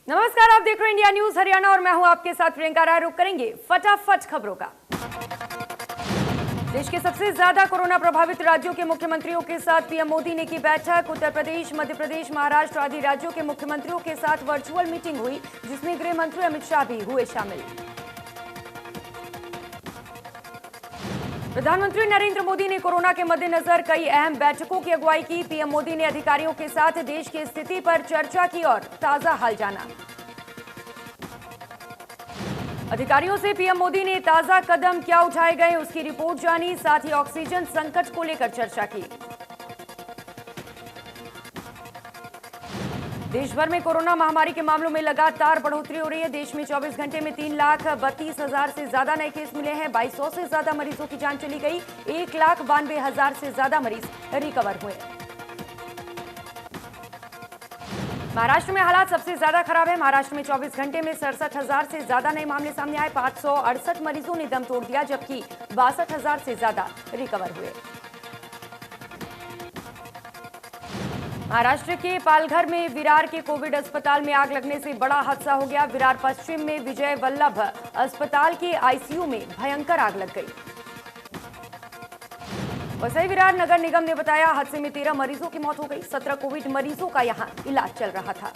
नमस्कार, आप देख रहे हैं इंडिया न्यूज हरियाणा और मैं हूं आपके साथ प्रियंका राय। रुक करेंगे फटाफट खबरों का। देश के सबसे ज्यादा कोरोना प्रभावित राज्यों के मुख्यमंत्रियों के साथ पीएम मोदी ने की बैठक। उत्तर प्रदेश, मध्य प्रदेश, महाराष्ट्र आदि राज्यों के मुख्यमंत्रियों के साथ वर्चुअल मीटिंग हुई, जिसमें गृह मंत्री अमित शाह भी हुए शामिल। प्रधानमंत्री नरेंद्र मोदी ने कोरोना के मद्देनजर कई अहम बैठकों की अगुवाई की। पीएम मोदी ने अधिकारियों के साथ देश की स्थिति पर चर्चा की और ताजा हाल जाना। अधिकारियों से पीएम मोदी ने ताजा कदम क्या उठाए गए उसकी रिपोर्ट जानी, साथ ही ऑक्सीजन संकट को लेकर चर्चा की। देश भर में कोरोना महामारी के मामलों में लगातार बढ़ोतरी हो रही है। देश में 24 घंटे में 3,32,000 से ज्यादा नए केस मिले हैं। 2200 से ज्यादा मरीजों की जान चली गई। 1,92,000 से ज्यादा मरीज रिकवर हुए। महाराष्ट्र में हालात सबसे ज्यादा खराब है। महाराष्ट्र में 24 घंटे में 67,000 से ज्यादा नए मामले सामने आए। 568 मरीजों ने दम तोड़ दिया, जबकि 62,000 से ज्यादा रिकवर हुए। महाराष्ट्र के पालघर में विरार के कोविड अस्पताल में आग लगने से बड़ा हादसा हो गया। विरार पश्चिम में विजय वल्लभ अस्पताल के आईसीयू में भयंकर आग लग गई। वसई विरार नगर निगम ने बताया, हादसे में 13 मरीजों की मौत हो गई। 17 कोविड मरीजों का यहां इलाज चल रहा था।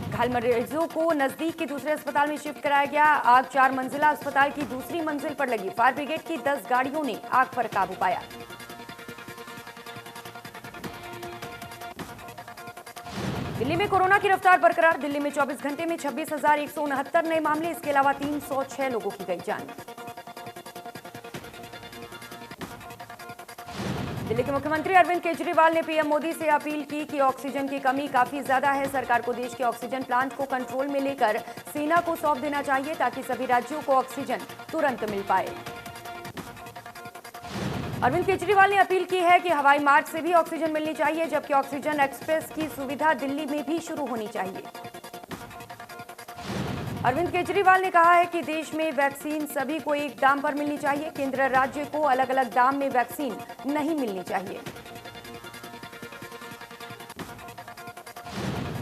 घायल मरीजों को नजदीक के दूसरे अस्पताल में शिफ्ट कराया गया। आग 4 मंजिला अस्पताल की दूसरी मंजिल पर लगी। फायर ब्रिगेड की 10 गाड़ियों ने आग पर काबू पाया। दिल्ली में कोरोना की रफ्तार बरकरार। दिल्ली में 24 घंटे में 26,169 नए मामले, इसके अलावा 306 लोगों की गई जान। दिल्ली के मुख्यमंत्री अरविंद केजरीवाल ने पीएम मोदी से अपील की कि ऑक्सीजन की कमी काफी ज्यादा है। सरकार को देश के ऑक्सीजन प्लांट को कंट्रोल में लेकर सेना को सौंप देना चाहिए, ताकि सभी राज्यों को ऑक्सीजन तुरंत मिल पाए। अरविंद केजरीवाल ने अपील की है कि हवाई मार्ग से भी ऑक्सीजन मिलनी चाहिए, जबकि ऑक्सीजन एक्सप्रेस की सुविधा दिल्ली में भी शुरू होनी चाहिए। अरविंद केजरीवाल ने कहा है कि देश में वैक्सीन सभी को एक दाम पर मिलनी चाहिए। केंद्र राज्य को अलग अलग दाम में वैक्सीन नहीं मिलनी चाहिए।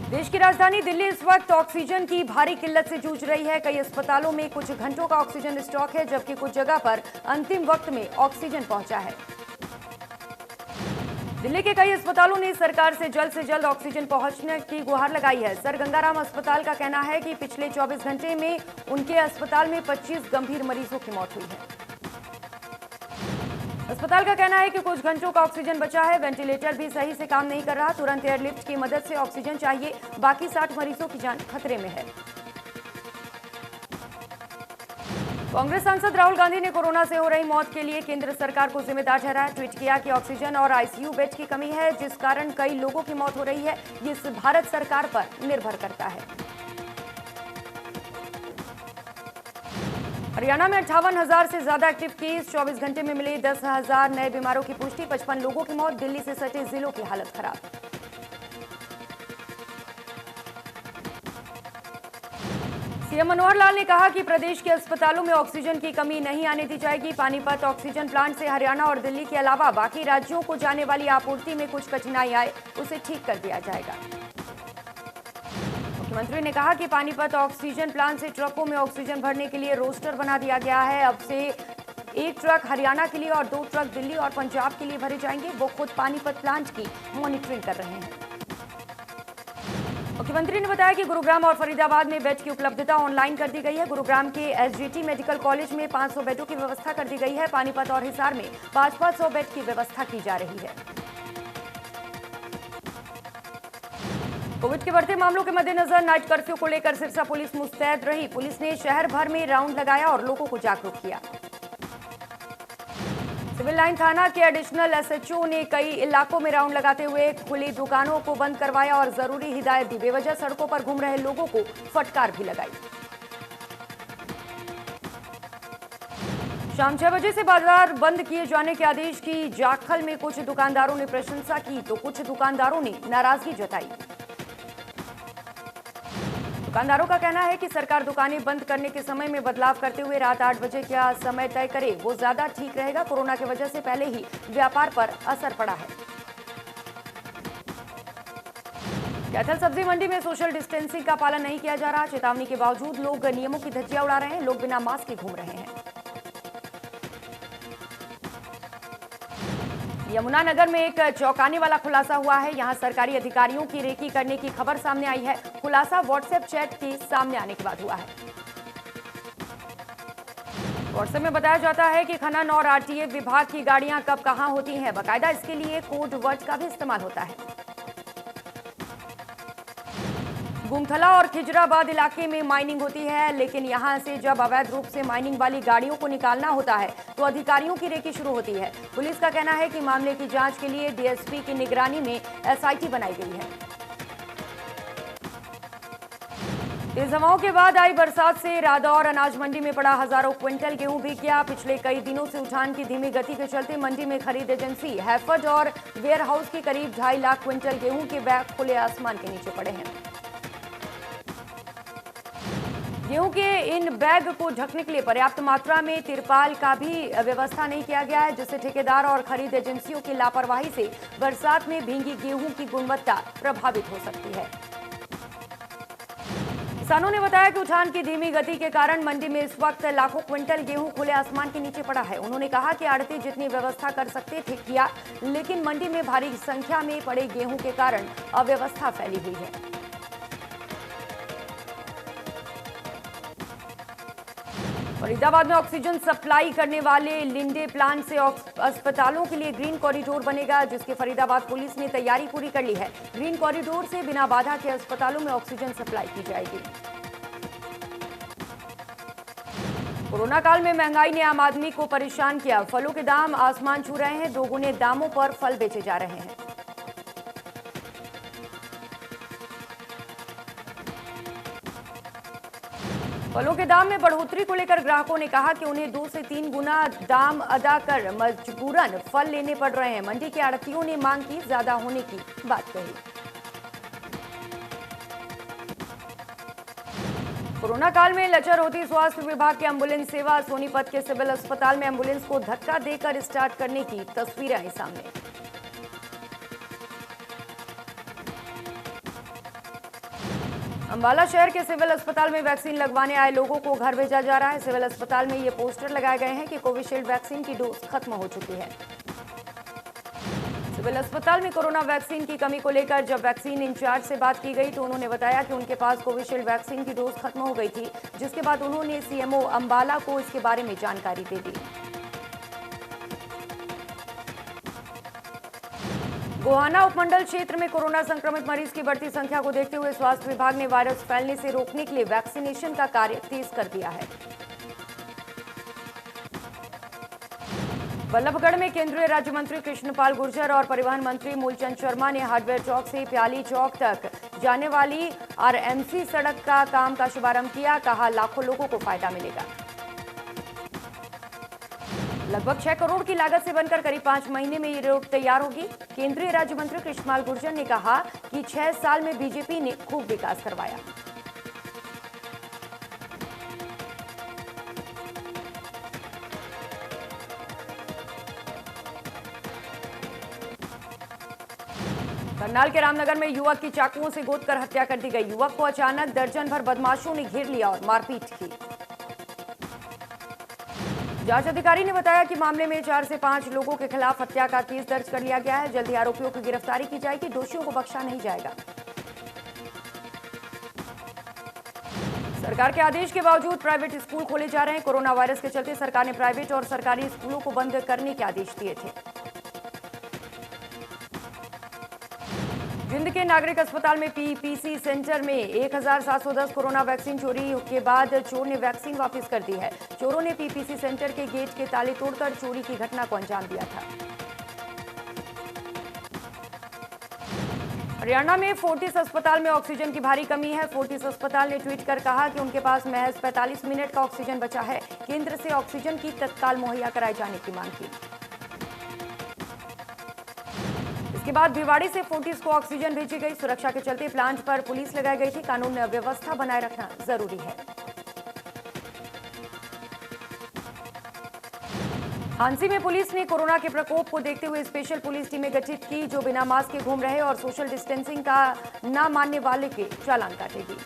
देश की राजधानी दिल्ली इस वक्त ऑक्सीजन की भारी किल्लत से जूझ रही है। कई अस्पतालों में कुछ घंटों का ऑक्सीजन स्टॉक है, जबकि कुछ जगह पर अंतिम वक्त में ऑक्सीजन पहुंचा है। दिल्ली के कई अस्पतालों ने सरकार से जल्द ऑक्सीजन पहुंचने की गुहार लगाई है। सर गंगाराम अस्पताल का कहना है कि पिछले 24 घंटे में उनके अस्पताल में 25 गंभीर मरीजों की मौत हुई है। अस्पताल का कहना है कि कुछ घंटों का ऑक्सीजन बचा है। वेंटिलेटर भी सही से काम नहीं कर रहा। तुरंत एयरलिफ्ट की मदद से ऑक्सीजन चाहिए। बाकी 60 मरीजों की जान खतरे में है। कांग्रेस सांसद राहुल गांधी ने कोरोना से हो रही मौत के लिए केंद्र सरकार को जिम्मेदार ठहराया। ट्वीट किया कि ऑक्सीजन और आईसीयू बेड की कमी है, जिस कारण कई लोगों की मौत हो रही है। ये भारत सरकार पर निर्भर करता है। हरियाणा में 58,000 से ज्यादा एक्टिव केस। 24 घंटे में मिले 10,000 नए बीमारों की पुष्टि। 55 लोगों की मौत। दिल्ली से सटे जिलों की हालत खराब। सीएम मनोहर लाल ने कहा कि प्रदेश के अस्पतालों में ऑक्सीजन की कमी नहीं आने दी जाएगी। पानीपत ऑक्सीजन प्लांट से हरियाणा और दिल्ली के अलावा बाकी राज्यों को जाने वाली आपूर्ति में कुछ कठिनाई आए, उसे ठीक कर दिया जाएगा। मुख्यमंत्री ने कहा कि पानीपत ऑक्सीजन प्लांट से ट्रकों में ऑक्सीजन भरने के लिए रोस्टर बना दिया गया है। अब से 1 ट्रक हरियाणा के लिए और 2 ट्रक दिल्ली और पंजाब के लिए भरे जाएंगे। वो खुद पानीपत प्लांट की मॉनिटरिंग कर रहे हैं। मुख्यमंत्री ने बताया कि गुरुग्राम और फरीदाबाद में बेड की उपलब्धता ऑनलाइन कर दी गई है। गुरुग्राम के एसजीटी मेडिकल कॉलेज में 500 बेडों की व्यवस्था कर दी गई है। पानीपत और हिसार में 500 बेड की व्यवस्था की जा रही है। कोविड के बढ़ते मामलों के मद्देनजर नाइट कर्फ्यू को लेकर सिरसा पुलिस मुस्तैद रही। पुलिस ने शहर भर में राउंड लगाया और लोगों को जागरूक किया। सिविल लाइन थाना के एडिशनल एसएचओ ने कई इलाकों में राउंड लगाते हुए खुली दुकानों को बंद करवाया और जरूरी हिदायत दी। बेवजह सड़कों पर घूम रहे लोगों को फटकार भी लगाई। शाम 6 बजे से बाजार बंद किए जाने के आदेश की जाखल में कुछ दुकानदारों ने प्रशंसा की, तो कुछ दुकानदारों ने नाराजगी जताई। दुकानदारों का कहना है कि सरकार दुकानें बंद करने के समय में बदलाव करते हुए रात 8 बजे का समय तय करे, वो ज्यादा ठीक रहेगा। कोरोना की वजह से पहले ही व्यापार पर असर पड़ा है। कैथल सब्जी मंडी में सोशल डिस्टेंसिंग का पालन नहीं किया जा रहा। चेतावनी के बावजूद लोग नियमों की धज्जियां उड़ा रहे हैं। लोग बिना मास्क के घूम रहे हैं। यमुनानगर में एक चौंकाने वाला खुलासा हुआ है। यहां सरकारी अधिकारियों की रेकी करने की खबर सामने आई है। खुलासा व्हाट्सएप चैट के सामने आने के बाद हुआ है। व्हाट्सएप में बताया जाता है कि खनन और आरटीए विभाग की गाड़ियां कब कहां होती हैं। बाकायदा इसके लिए कोड वर्ड का भी इस्तेमाल होता है। गुमथला और खिजराबाद इलाके में माइनिंग होती है, लेकिन यहां से जब अवैध रूप से माइनिंग वाली गाड़ियों को निकालना होता है तो अधिकारियों की रेकी शुरू होती है। पुलिस का कहना है कि मामले की जांच के लिए डीएसपी की निगरानी में एसआईटी बनाई गई है। तेज हवाओं के बाद आई बरसात से रादौर अनाज मंडी में पड़ा हजारों क्विंटल गेहूं भीग गया। पिछले कई दिनों से उठान की धीमी गति के चलते मंडी में खरीद एजेंसी हैफर्ड और वेयर हाउस के करीब 2.5 लाख क्विंटल गेहूं के बैग खुले आसमान के नीचे पड़े हैं। गेहूं के इन बैग को ढकने के लिए पर्याप्त मात्रा में तिरपाल का भी व्यवस्था नहीं किया गया है, जिससे ठेकेदार और खरीद एजेंसियों की लापरवाही से बरसात में भीगी गेहूं की गुणवत्ता प्रभावित हो सकती है। किसानों ने बताया कि उठान की धीमी गति के कारण मंडी में इस वक्त लाखों क्विंटल गेहूं खुले आसमान के नीचे पड़ा है। उन्होंने कहा कि आड़ती जितनी व्यवस्था कर सकते थे किया, लेकिन मंडी में भारी संख्या में पड़े गेहूं के कारण अव्यवस्था फैली हुई है। फरीदाबाद में ऑक्सीजन सप्लाई करने वाले लिंडे प्लांट से अस्पतालों के लिए ग्रीन कॉरिडोर बनेगा, जिसकी फरीदाबाद पुलिस ने तैयारी पूरी कर ली है। ग्रीन कॉरिडोर से बिना बाधा के अस्पतालों में ऑक्सीजन सप्लाई की जाएगी। कोरोना काल में महंगाई ने आम आदमी को परेशान किया। फलों के दाम आसमान छू रहे हैं। दोगुने दामों पर फल बेचे जा रहे हैं। फलों के दाम में बढ़ोतरी को लेकर ग्राहकों ने कहा कि उन्हें 2 से 3 गुना दाम अदा कर मजबूरन फल लेने पड़ रहे हैं। मंडी के आड़तियों ने मांग की ज्यादा होने की बात कही। कोरोना काल में लचर होती स्वास्थ्य विभाग की एम्बुलेंस सेवा। सोनीपत के सिविल अस्पताल में एम्बुलेंस को धक्का देकर स्टार्ट करने की तस्वीरें आई सामने। अंबाला शहर के सिविल अस्पताल में वैक्सीन लगवाने आए लोगों को घर भेजा जा रहा है। सिविल अस्पताल में ये पोस्टर लगाए गए हैं कि कोविशील्ड वैक्सीन की डोज खत्म हो चुकी है। सिविल अस्पताल में कोरोना वैक्सीन की कमी को लेकर जब वैक्सीन इंचार्ज से बात की गई तो उन्होंने बताया कि उनके पास कोविशील्ड वैक्सीन की डोज खत्म हो गई थी, जिसके बाद उन्होंने सीएमओ अंबाला को इसके बारे में जानकारी दे दी। गोहाना उपमंडल क्षेत्र में कोरोना संक्रमित मरीज की बढ़ती संख्या को देखते हुए स्वास्थ्य विभाग ने वायरस फैलने से रोकने के लिए वैक्सीनेशन का कार्य तेज कर दिया है। बल्लभगढ़ में केंद्रीय राज्य मंत्री कृष्णपाल गुर्जर और परिवहन मंत्री मूलचंद शर्मा ने हार्डवेयर चौक से प्याली चौक तक जाने वाली आरएमसी सड़क का काम का शुभारंभ किया। कहा, लाखों लोगों को फायदा मिलेगा। लगभग 6 करोड़ की लागत से बनकर करीब 5 महीने में ये रोड तैयार होगी। केंद्रीय राज्य मंत्री कृष्णपाल गुर्जर ने कहा कि 6 साल में बीजेपी ने खूब विकास करवाया। करनाल के रामनगर में युवक की चाकुओं से गोदकर हत्या कर दी गई। युवक को अचानक दर्जन भर बदमाशों ने घेर लिया और मारपीट की। जांच अधिकारी ने बताया कि मामले में 4 से 5 लोगों के खिलाफ हत्या का केस दर्ज कर लिया गया है। जल्द ही आरोपियों की गिरफ्तारी की जाएगी। दोषियों को बख्शा नहीं जाएगा। सरकार के आदेश के बावजूद प्राइवेट स्कूल खोले जा रहे हैं। कोरोना वायरस के चलते सरकार ने प्राइवेट और सरकारी स्कूलों को बंद करने के आदेश दिए थे। जिंद के नागरिक अस्पताल में पीपीसी सेंटर में 1710 कोरोना वैक्सीन चोरी के बाद चोर ने वैक्सीन वापस कर दी है। चोरों ने पीपीसी सेंटर के गेट के ताले तोड़कर चोरी की घटना को अंजाम दिया था। हरियाणा में फोर्टिस अस्पताल में ऑक्सीजन की भारी कमी है। फोर्टिस अस्पताल ने ट्वीट कर कहा कि उनके पास महज 45 मिनट का ऑक्सीजन बचा है। केंद्र से ऑक्सीजन की तत्काल मुहैया कराए जाने की मांग की। इसके बाद भिवाड़ी से फोर्टिस को ऑक्सीजन भेजी गई। सुरक्षा के चलते प्लांट पर पुलिस लगाई गई थी। कानून व्यवस्था बनाए रखना जरूरी है। झांसी में पुलिस ने कोरोना के प्रकोप को देखते हुए स्पेशल पुलिस टीमें गठित की, जो बिना मास्क के घूम रहे और सोशल डिस्टेंसिंग का न मानने वाले के चालान काटेगी।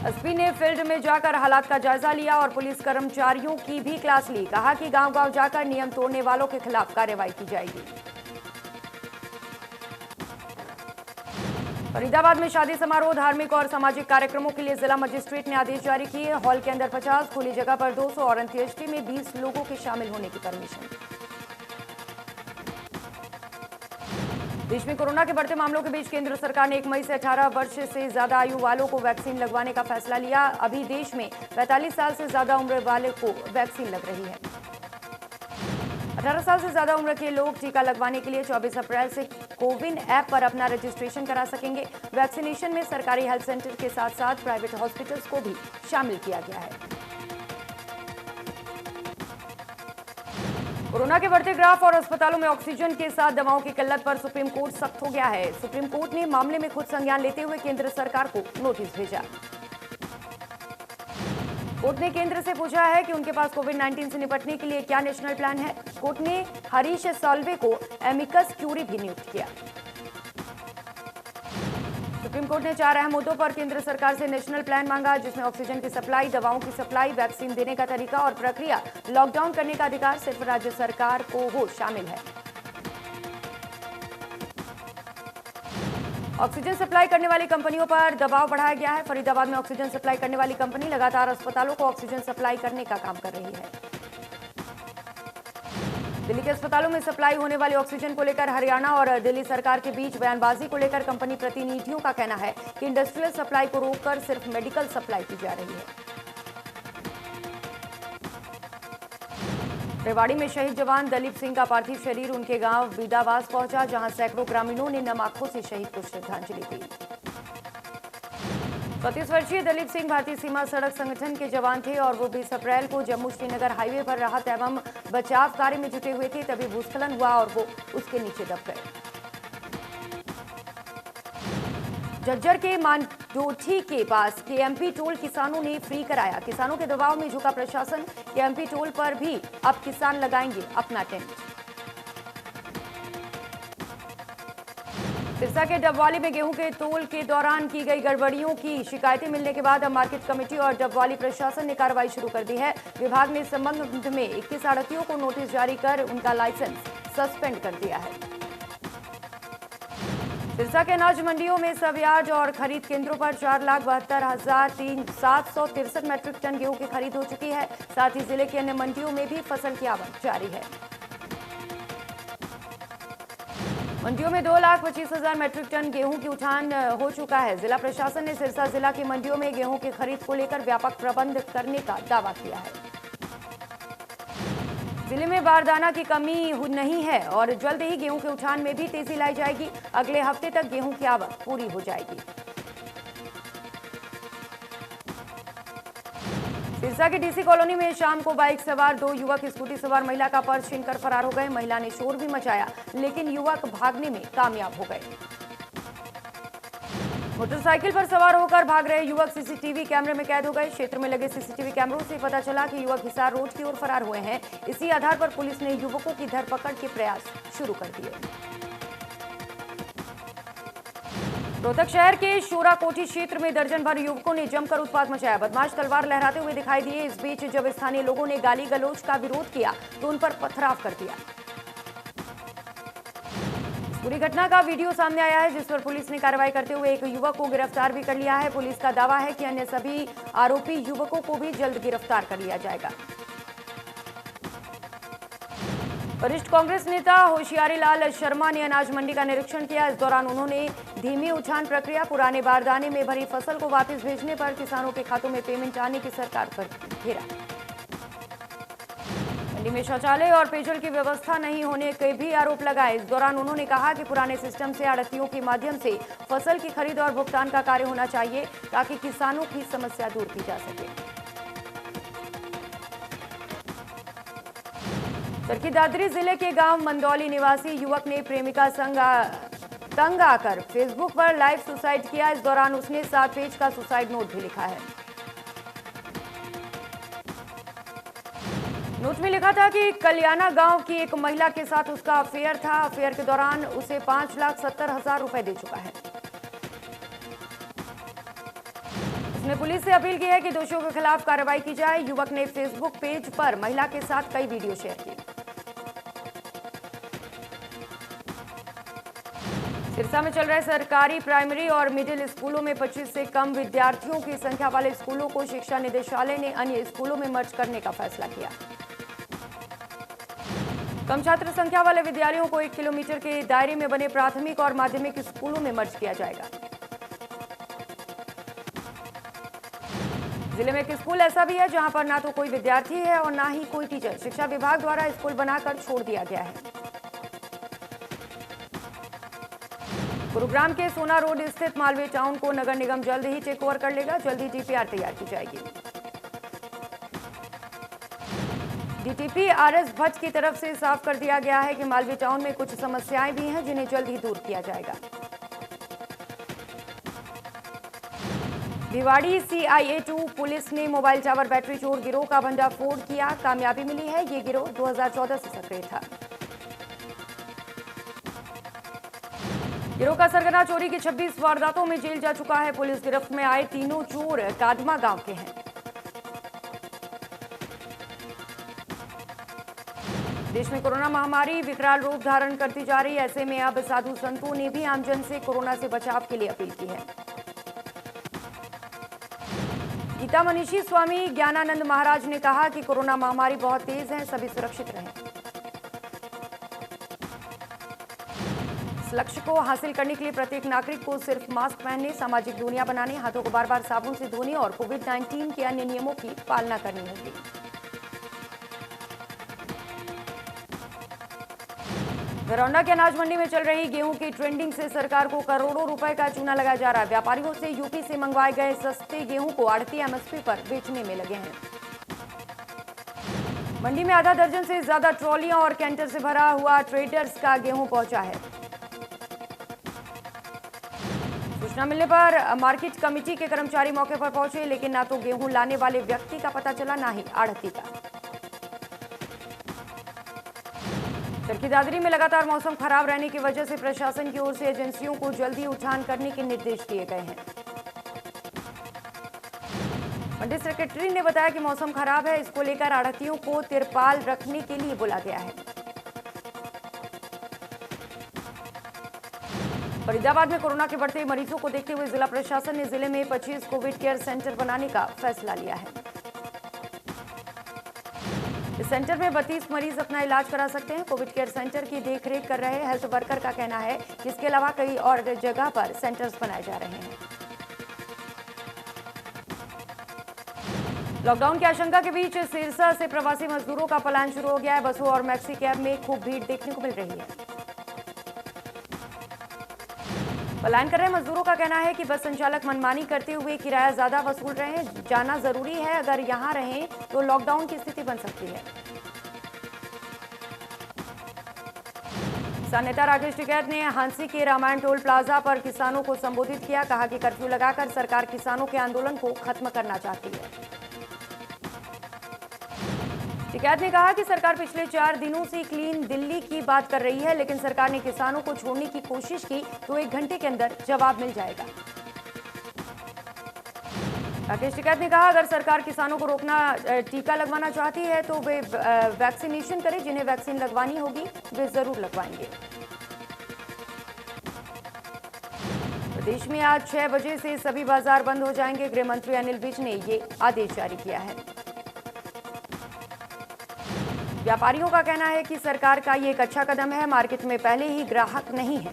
एसपी ने फील्ड में जाकर हालात का जायजा लिया और पुलिस कर्मचारियों की भी क्लास ली। कहा कि गांव-गांव जाकर नियम तोड़ने वालों के खिलाफ कार्रवाई की जाएगी। फरीदाबाद में शादी समारोह, धार्मिक और सामाजिक कार्यक्रमों के लिए जिला मजिस्ट्रेट ने आदेश जारी किए। हॉल के अंदर 50, खुली जगह पर 200 और अंत्येष्टि में 20 लोगों के शामिल होने की परमिशन। देश में कोरोना के बढ़ते मामलों के बीच केंद्र सरकार ने 1 मई से 18 वर्ष से ज्यादा आयु वालों को वैक्सीन लगवाने का फैसला लिया। अभी देश में 45 साल से ज्यादा उम्र वाले को वैक्सीन लग रही है। 18 साल से ज्यादा उम्र के लोग टीका लगवाने के लिए 24 अप्रैल से कोविन ऐप पर अपना रजिस्ट्रेशन करा सकेंगे। वैक्सीनेशन में सरकारी हेल्थ सेंटर के साथ साथ प्राइवेट हॉस्पिटल्स को भी शामिल किया गया है। कोरोना के बढ़ते ग्राफ और अस्पतालों में ऑक्सीजन के साथ दवाओं की किल्लत पर सुप्रीम कोर्ट सख्त हो गया है। सुप्रीम कोर्ट ने मामले में खुद संज्ञान लेते हुए केंद्र सरकार को नोटिस भेजा। कोर्ट ने केंद्र से पूछा है कि उनके पास कोविड-19 से निपटने के लिए क्या नेशनल प्लान है। कोर्ट ने हरीश साल्वे को एमिकस क्यूरी भी नियुक्त किया। सुप्रीम कोर्ट ने 4 अहम मुद्दों पर केंद्र सरकार से नेशनल प्लान मांगा, जिसमें ऑक्सीजन की सप्लाई, दवाओं की सप्लाई, वैक्सीन देने का तरीका और प्रक्रिया, लॉकडाउन करने का अधिकार सिर्फ राज्य सरकार को हो शामिल है। ऑक्सीजन सप्लाई करने वाली कंपनियों पर दबाव बढ़ाया गया है। फरीदाबाद में ऑक्सीजन सप्लाई करने वाली कंपनी लगातार अस्पतालों को ऑक्सीजन सप्लाई करने का काम कर रही है। दिल्ली के अस्पतालों में सप्लाई होने वाली ऑक्सीजन को लेकर हरियाणा और दिल्ली सरकार के बीच बयानबाजी को लेकर कंपनी प्रतिनिधियों का कहना है कि इंडस्ट्रियल सप्लाई को रोककर सिर्फ मेडिकल सप्लाई की जा रही है। रेवाड़ी में शहीद जवान दलीप सिंह का पार्थिव शरीर उनके गांव बीदावास पहुंचा, जहां सैकड़ों ग्रामीणों ने नम आंखों से शहीद को श्रद्धांजलि दी। 32 वर्षीय दलीप सिंह भारतीय सीमा सड़क संगठन के जवान थे और वो 20 अप्रैल को जम्मू श्रीनगर हाईवे पर राहत एवं बचाव कार्य में जुटे हुए थे। तभी भूस्खलन हुआ और वो उसके नीचे दब गए। झज्जर के मांडोठी के पास केएमपी टोल किसानों ने फ्री कराया। किसानों के दबाव में झुका प्रशासन। केएमपी टोल पर भी अब किसान लगाएंगे अपना टेंट। सिरसा के डबवाली में गेहूं के तोल के दौरान की गई गड़बड़ियों की शिकायतें मिलने के बाद अब मार्केट कमेटी और डबवाली प्रशासन ने कार्रवाई शुरू कर दी है। विभाग ने इस संबंध में 21 आढ़तियों को नोटिस जारी कर उनका लाइसेंस सस्पेंड कर दिया है। सिरसा के अनाज मंडियों में सब्याज और खरीद केंद्रों पर 4,72,763 मैट्रिक टन गेहूं की खरीद हो चुकी है। साथ ही जिले की अन्य मंडियों में भी फसल की आवक जारी है। मंडियों में 2,25,000 मैट्रिक टन गेहूं की उठान हो चुका है। जिला प्रशासन ने सिरसा जिला की मंडियों में गेहूं की खरीद को लेकर व्यापक प्रबंध करने का दावा किया है। जिले में बारदाना की कमी नहीं है और जल्द ही गेहूं के उठान में भी तेजी लाई जाएगी। अगले हफ्ते तक गेहूं की आवक पूरी हो जाएगी। सिरसा की डीसी कॉलोनी में शाम को बाइक सवार 2 युवक स्कूटी सवार महिला का पर्स छीनकर फरार हो गए। महिला ने शोर भी मचाया, लेकिन युवक भागने में कामयाब हो गए। मोटरसाइकिल पर सवार होकर भाग रहे युवक सीसीटीवी कैमरे में कैद हो गए। क्षेत्र में लगे सीसीटीवी कैमरों से पता चला कि युवक हिसार रोड की ओर फरार हुए हैं। इसी आधार पर पुलिस ने युवकों की धरपकड़ के प्रयास शुरू कर दिए। रोहतक शहर के शोराकोठी क्षेत्र में दर्जन भर युवकों ने जमकर उत्पात मचाया। बदमाश तलवार लहराते हुए दिखाई दिए। इस बीच जब स्थानीय लोगों ने गाली गलौज का विरोध किया तो उन पर पथराव कर दिया। पूरी घटना का वीडियो सामने आया है, जिस पर पुलिस ने कार्रवाई करते हुए एक युवक को गिरफ्तार भी कर लिया है। पुलिस का दावा है कि अन्य सभी आरोपी युवकों को भी जल्द गिरफ्तार कर लिया जाएगा। वरिष्ठ कांग्रेस नेता होशियारी लाल शर्मा ने अनाज मंडी का निरीक्षण किया। इस दौरान उन्होंने धीमी उठान प्रक्रिया, पुराने बारदाने में भरी फसल को वापस भेजने पर किसानों के खातों में पेमेंट आने की सरकार पर घेरा। मंडी में शौचालय और पेयजल की व्यवस्था नहीं होने के भी आरोप लगाए। इस दौरान उन्होंने कहा कि पुराने सिस्टम से आढ़तियों के माध्यम से फसल की खरीद और भुगतान का कार्य होना चाहिए, ताकि किसानों की समस्या दूर की जा सके। चरखी दादरी जिले के गांव मंदौली निवासी युवक ने प्रेमिका संग तंग आकर फेसबुक पर लाइव सुसाइड किया। इस दौरान उसने 7 पेज का सुसाइड नोट भी लिखा है। नोट में लिखा था कि कल्याणा गांव की एक महिला के साथ उसका अफेयर था। अफेयर के दौरान उसे 5,70,000 रुपए दे चुका है। उसने पुलिस से अपील की है कि दोषियों के खिलाफ कार्रवाई की जाए। युवक ने फेसबुक पेज पर महिला के साथ कई वीडियो शेयर किए। सिरसा में चल रहे सरकारी प्राइमरी और मिडिल स्कूलों में 25 से कम विद्यार्थियों की संख्या वाले स्कूलों को शिक्षा निदेशालय ने अन्य स्कूलों में मर्ज करने का फैसला किया। कम छात्र संख्या वाले विद्यालयों को 1 किलोमीटर के दायरे में बने प्राथमिक और माध्यमिक स्कूलों में मर्ज किया जाएगा। जिले में एक स्कूल ऐसा भी है जहां पर ना तो कोई विद्यार्थी है और ना ही कोई टीचर। शिक्षा विभाग द्वारा स्कूल बनाकर छोड़ दिया गया है। गुरुग्राम के सोना रोड स्थित मालवीय टाउन को नगर निगम जल्द ही टेक ओवर कर लेगा। जल्द ही डीपीआर तैयार की जाएगी। डीटीपी आरएस भट्ट की तरफ से साफ कर दिया गया है कि मालवीय टाउन में कुछ समस्याएं भी हैं जिन्हें जल्द ही दूर किया जाएगा। भिवाड़ी CIA2 पुलिस ने मोबाइल टावर बैटरी चोर गिरोह का भंडाफोड़ किया। कामयाबी मिली है। ये गिरोह 2014 से सक्रिय था। गिरोह का सरगना चोरी की 26 वारदातों में जेल जा चुका है। पुलिस गिरफ्त में आए तीनों चोर कादमा गांव के हैं। देश में कोरोना महामारी विकराल रूप धारण करती जा रही है। ऐसे में अब साधु संतों ने भी आमजन से कोरोना से बचाव के लिए अपील की है। गीता मनीषी स्वामी ज्ञानानंद महाराज ने कहा कि कोरोना महामारी बहुत तेज है, सभी सुरक्षित रहें। इस लक्ष्य को हासिल करने के लिए प्रत्येक नागरिक को सिर्फ मास्क पहनने, सामाजिक दूरियां बनाने, हाथों को बार-बार साबुन से धोने और कोविड-19 के अन्य नियमों की पालना करनी होगी। दरौंदा के अनाज मंडी में चल रही गेहूं की ट्रेंडिंग से सरकार को करोड़ों रुपए का चूना लगाया जा रहा है। व्यापारियों से यूपी से मंगवाए गए सस्ते गेहूं को आड़ती MSP पर बेचने में लगे हैं। मंडी में आधा दर्जन से ज्यादा ट्रॉलियां और कैंटर से भरा हुआ ट्रेडर्स का गेहूं पहुंचा है। सूचना मिलने पर मार्केट कमेटी के कर्मचारी मौके पर पहुंचे, लेकिन ना तो गेहूं लाने वाले व्यक्ति का पता चला, ना ही आड़ती का। चरखी दादरी में लगातार मौसम खराब रहने की वजह से प्रशासन की ओर से एजेंसियों को जल्दी उठान करने के निर्देश दिए गए हैं। मंडी सेक्रेटरी ने बताया कि मौसम खराब है, इसको लेकर आढ़तियों को तिरपाल रखने के लिए बोला गया है। फरीदाबाद में कोरोना के बढ़ते मरीजों को देखते हुए जिला प्रशासन ने जिले में 25 कोविड केयर सेंटर बनाने का फैसला लिया है। इस सेंटर में 32 मरीज अपना इलाज करा सकते हैं। कोविड केयर सेंटर की देखरेख कर रहे हेल्थ वर्कर का कहना है कि इसके अलावा कई और जगह पर सेंटर्स बनाए जा रहे हैं। लॉकडाउन की आशंका के बीच सिरसा से प्रवासी मजदूरों का पलायन शुरू हो गया है। बसों और मैक्सी कैब में खूब भीड़ देखने को मिल रही है। पलायन कर रहे मजदूरों का कहना है कि बस संचालक मनमानी करते हुए किराया ज्यादा वसूल रहे हैं। जाना जरूरी है, अगर यहां रहें तो लॉकडाउन की स्थिति बन सकती है। किसान नेता राकेश टिकैत ने हांसी के रामायण टोल प्लाजा पर किसानों को संबोधित किया। कहा कि कर्फ्यू लगाकर सरकार किसानों के आंदोलन को खत्म करना चाहती है। टिकैत ने कहा कि सरकार पिछले 4 दिनों से क्लीन दिल्ली की बात कर रही है, लेकिन सरकार ने किसानों को छोड़ने की कोशिश की तो 1 घंटे के अंदर जवाब मिल जाएगा। राकेश टिकैत ने कहा अगर सरकार किसानों को रोकना, टीका लगवाना चाहती है तो वे वैक्सीनेशन करें। जिन्हें वैक्सीन लगवानी होगी वे जरूर लगवाएंगे। प्रदेश में आज 6 बजे से सभी बाजार बंद हो जाएंगे। गृह मंत्री अनिल विज ने ये आदेश जारी किया है। व्यापारियों का कहना है कि सरकार का ये एक अच्छा कदम है। मार्केट में पहले ही ग्राहक नहीं है।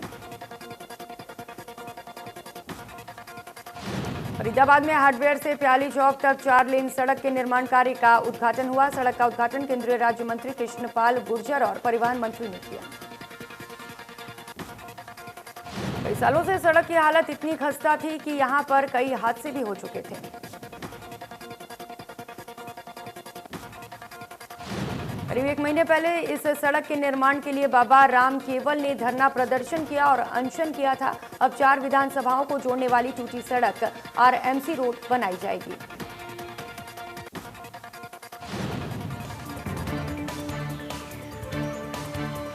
फरीदाबाद में हार्डवेयर से प्याली चौक तक 4 लेन सड़क के निर्माण कार्य का उद्घाटन हुआ। सड़क का उद्घाटन केंद्रीय राज्य मंत्री कृष्णपाल गुर्जर और परिवहन मंत्री ने किया। कई सालों से सड़क की हालत इतनी खस्ता थी कि यहां पर कई हादसे भी हो चुके थे। करीब 1 महीने पहले इस सड़क के निर्माण के लिए बाबा राम केवल ने धरना प्रदर्शन किया और अनशन किया था। अब 4 विधानसभाओं को जोड़ने वाली टूटी सड़क RMC रोड बनाई जाएगी।